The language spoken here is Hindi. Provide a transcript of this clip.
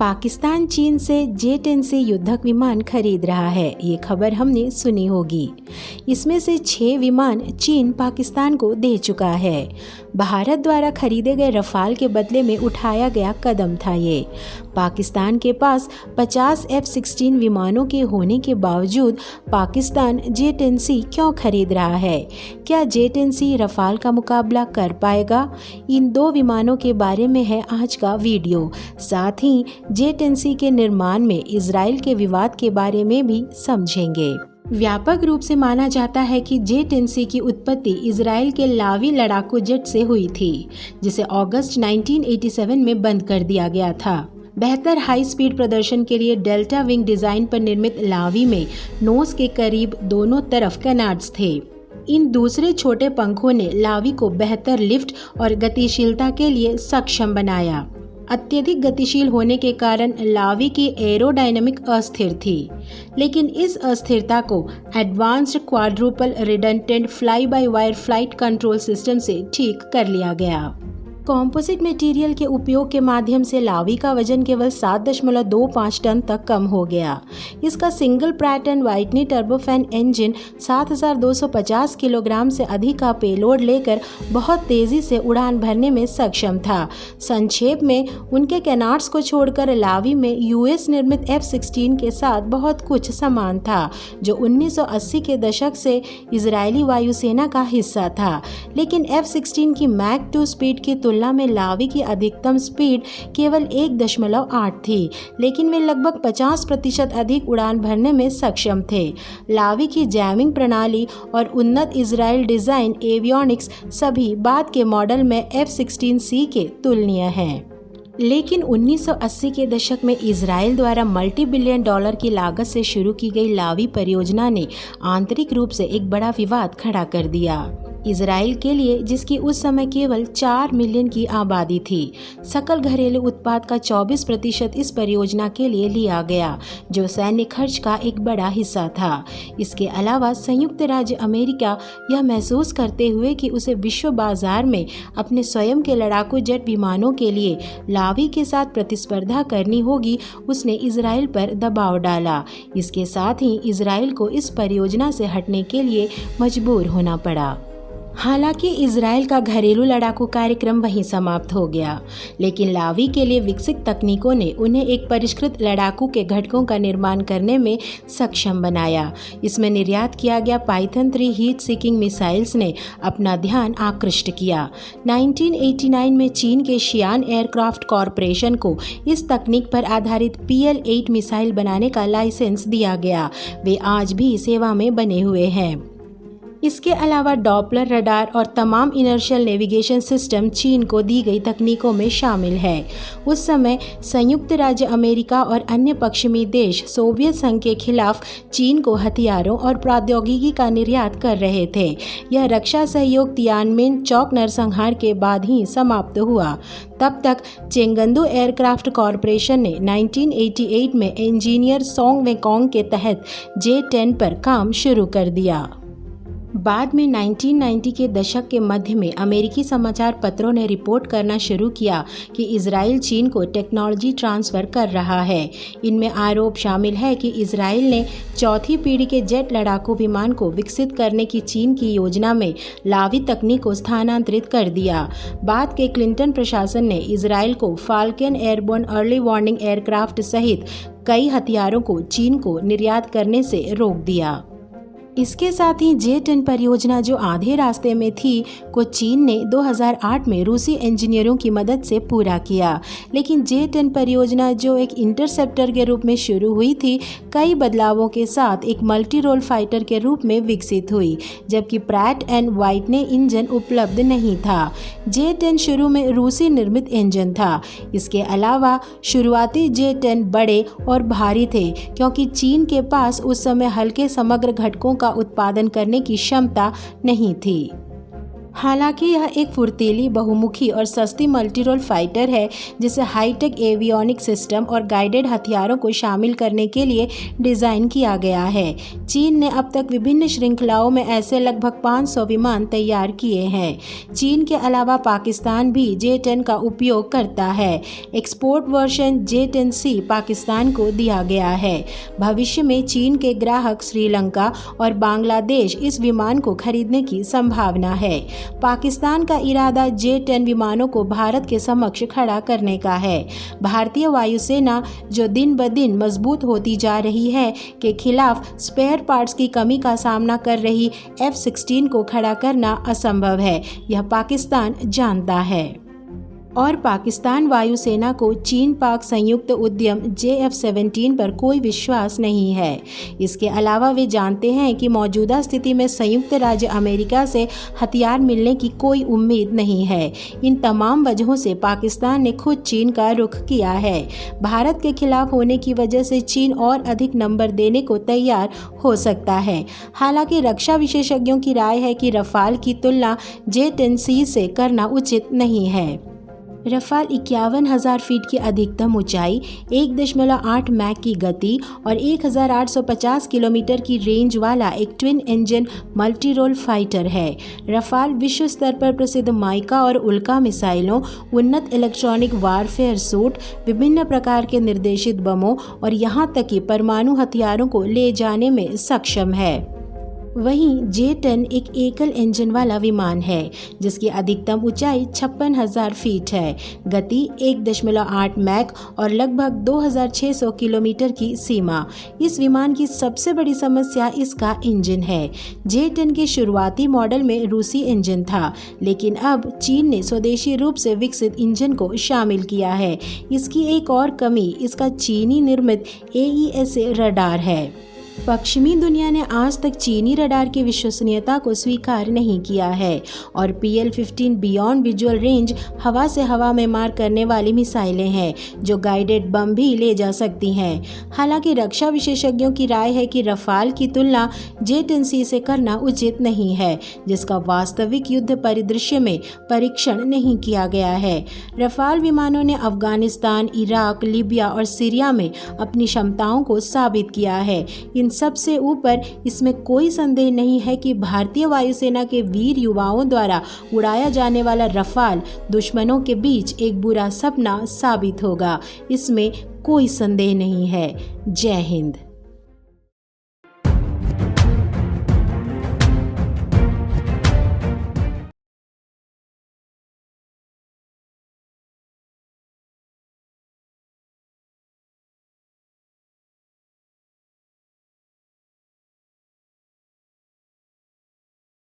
पाकिस्तान चीन से J-10C युद्धक विमान खरीद रहा है। ये खबर हमने सुनी होगी। इसमें से 6 विमान चीन पाकिस्तान को दे चुका है। भारत द्वारा खरीदे गए रफाल के बदले में उठाया गया कदम था ये। पाकिस्तान के पास 50 F-16 विमानों के होने के बावजूद पाकिस्तान J-10C क्यों खरीद रहा है? क्या J-10C रफाल का मुकाबला कर पाएगा? इन 2 विमानों के बारे में है आज का वीडियो। साथ ही J-10C के निर्माण में इजराइल के विवाद के बारे में भी समझेंगे। व्यापक रूप से माना जाता है कि J-10C की उत्पत्ति इजराइल के लावी लड़ाकू जेट से हुई थी, जिसे अगस्त 1987 में बंद कर दिया गया था। बेहतर हाई स्पीड प्रदर्शन के लिए डेल्टा विंग डिजाइन पर निर्मित लावी में नोज के करीब दोनों तरफ कैनार्ड्स थे। इन दूसरे छोटे पंखों ने लावी को बेहतर लिफ्ट और गतिशीलता के लिए सक्षम बनाया। अत्यधिक गतिशील होने के कारण लावी की एरोडायनामिक अस्थिर थी, लेकिन इस अस्थिरता को advanced quadruple redundant fly by wire flight control system से ठीक कर लिया गया। कॉम्पोजिट मटेरियल के उपयोग के माध्यम से लावी का वजन केवल 7.25 टन तक कम हो गया। इसका single Pratt and Whitney turbofan engine 7,250 kilogram से अधिक का पेलोड लेकर बहुत तेजी से उड़ान भरने में सक्षम था। संक्षेप में, उनके कैनार्ड्स को छोड़कर लावी में यूएस निर्मित F-16 के साथ बहुत कुछ समान था, जो 1980 के दशक से इजरायली वायुसेना का हिस्सा था। लेकिन F-16 की मैक 2 स्पीड की तुलना में लावी की अधिकतम स्पीड केवल 1.8 थी, लेकिन वे लगभग 50% अधिक उड़ान भरने में सक्षम थे। लावी की जैमिंग प्रणाली और उन्नत इजराइल डिजाइन एवियोनिक्स सभी बाद के मॉडल में F-16C के तुलनीय हैं। लेकिन 1980 के दशक में इजराइल द्वारा मल्टी बिलियन डॉलर की लागत से शुरू की गई लावी परियोजना ने आंतरिक रूप से एक बड़ा विवाद खड़ा कर दिया। इजराइल के लिए, जिसकी उस समय केवल 4 मिलियन की आबादी थी, सकल घरेलू उत्पाद का 24% इस परियोजना के लिए लिया गया, जो सैन्य खर्च का एक बड़ा हिस्सा था। इसके अलावा संयुक्त राज्य अमेरिका यह महसूस करते हुए कि उसे विश्व बाजार में अपने स्वयं के लड़ाकू जेट विमानों के लिए लावी के साथ प्रतिस्पर्धा करनी होगी, उसने इजराइल पर दबाव डाला। इसके साथ ही इजराइल को इस परियोजना से हटने के लिए मजबूर होना पड़ा। हालांकि इजराइल का घरेलू लड़ाकू कार्यक्रम वहीं समाप्त हो गया, लेकिन लावी के लिए विकसित तकनीकों ने उन्हें एक परिष्कृत लड़ाकू के घटकों का निर्माण करने में सक्षम बनाया। इसमें निर्यात किया गया पाइथन 3 हीट सीकिंग मिसाइल्स ने अपना ध्यान आकृष्ट किया। 1989 में चीन के शियान एयरक्राफ्ट कॉरपोरेशन को इस तकनीक पर आधारित PL-8 मिसाइल बनाने का लाइसेंस दिया गया। वे आज भी सेवा में बने हुए हैं। इसके अलावा डॉपलर रडार और तमाम इनर्शियल नेविगेशन सिस्टम चीन को दी गई तकनीकों में शामिल है। उस समय संयुक्त राज्य अमेरिका और अन्य पश्चिमी देश सोवियत संघ के खिलाफ चीन को हथियारों और प्रौद्योगिकी का निर्यात कर रहे थे। यह रक्षा सहयोग तियानमेन चौक नरसंहार के बाद ही समाप्त हुआ। तब तक चेंगदू एयरक्राफ्ट कॉरपोरेशन ने 1988 में इंजीनियर सोंग वेकोंग के तहत J-10 पर काम शुरू कर दिया। बाद में 1990 के दशक के मध्य में अमेरिकी समाचार पत्रों ने रिपोर्ट करना शुरू किया कि इजराइल चीन को टेक्नोलॉजी ट्रांसफ़र कर रहा है। इनमें आरोप शामिल है कि इजराइल ने चौथी पीढ़ी के जेट लड़ाकू विमान को विकसित करने की चीन की योजना में लावी तकनीक को स्थानांतरित कर दिया। बाद के क्लिंटन प्रशासन ने इजराइल को falcon airborne early warning aircraft सहित कई हथियारों को चीन को निर्यात करने से रोक दिया। इसके साथ ही J-10 परियोजना, जो आधे रास्ते में थी, को चीन ने 2008 में रूसी इंजीनियरों की मदद से पूरा किया। लेकिन J-10 परियोजना, जो एक इंटरसेप्टर के रूप में शुरू हुई थी, कई बदलावों के साथ एक मल्टी रोल फाइटर के रूप में विकसित हुई, जबकि प्रैट एंड व्हिटनी इंजन उपलब्ध नहीं था। J-10 शुरू में रूसी निर्मित इंजन था। इसके अलावा शुरुआती J-10 बड़े और भारी थे, क्योंकि चीन के पास उस समय हल्के समग्र घटकों का उत्पादन करने की क्षमता नहीं थी। हालांकि यह एक फुर्तीली, बहुमुखी और सस्ती मल्टी रोल फाइटर है जिसे हाईटेक एवियोनिक सिस्टम और गाइडेड हथियारों को शामिल करने के लिए डिज़ाइन किया गया है। चीन ने अब तक विभिन्न श्रृंखलाओं में ऐसे लगभग 500 विमान तैयार किए हैं। चीन के अलावा पाकिस्तान भी J-10 का उपयोग करता है। एक्सपोर्ट वर्जन J-10C पाकिस्तान को दिया गया है। भविष्य में चीन के ग्राहक श्रीलंका और बांग्लादेश इस विमान को खरीदने की संभावना है। पाकिस्तान का इरादा J-10 विमानों को भारत के समक्ष खड़ा करने का है। भारतीय वायुसेना जो दिन ब दिन मजबूत होती जा रही है के खिलाफ स्पेयर पार्ट्स की कमी का सामना कर रही F-16 को खड़ा करना असंभव है, यह पाकिस्तान जानता है। और पाकिस्तान वायुसेना को चीन पाक संयुक्त उद्यम JF-17 पर कोई विश्वास नहीं है। इसके अलावा वे जानते हैं कि मौजूदा स्थिति में संयुक्त राज्य अमेरिका से हथियार मिलने की कोई उम्मीद नहीं है। इन तमाम वजहों से पाकिस्तान ने खुद चीन का रुख किया है। भारत के खिलाफ होने की वजह से चीन और अधिक नंबर देने को तैयार हो सकता है। हालांकि रक्षा विशेषज्ञों की राय है कि रफाल की तुलना J-10C से करना उचित नहीं है। रफाल 51,000 फीट की अधिकतम ऊंचाई, 1.8 मैक की गति और 1,850 किलोमीटर की रेंज वाला एक twin engine multi role fighter है। रफाल विश्व स्तर पर प्रसिद्ध माइका और उल्का मिसाइलों, उन्नत इलेक्ट्रॉनिक वारफेयर सूट, विभिन्न प्रकार के निर्देशित बमों और यहां तक कि परमाणु हथियारों को ले जाने में सक्षम है। वहीं J-10 एक एकल इंजन वाला विमान है जिसकी अधिकतम ऊंचाई 56,000 फीट है, गति 1.8 मैक और लगभग 2,600 किलोमीटर की सीमा। इस विमान की सबसे बड़ी समस्या इसका इंजन है। J-10 के शुरुआती मॉडल में रूसी इंजन था, लेकिन अब चीन ने स्वदेशी रूप से विकसित इंजन को शामिल किया है। इसकी एक और कमी इसका चीनी निर्मित AESA रडार है। पश्चिमी दुनिया ने आज तक चीनी रडार की विश्वसनीयता को स्वीकार नहीं किया है और PL-15 बियॉन्ड विजुअल रेंज हवा से हवा में मार करने वाली मिसाइलें हैं जो गाइडेड बम भी ले जा सकती हैं। हालांकि रक्षा विशेषज्ञों की राय है कि रफाल की तुलना J-10C से करना उचित नहीं है, जिसका वास्तविक युद्ध परिदृश्य में परीक्षण नहीं किया गया है। रफाल विमानों ने अफगानिस्तान, इराक, लीबिया और सीरिया में अपनी क्षमताओं को साबित किया है। इन सबसे ऊपर इसमें कोई संदेह नहीं है कि भारतीय वायुसेना के वीर युवाओं द्वारा उड़ाया जाने वाला रफाल दुश्मनों के बीच एक बुरा सपना साबित होगा। इसमें कोई संदेह नहीं है। जय हिंद।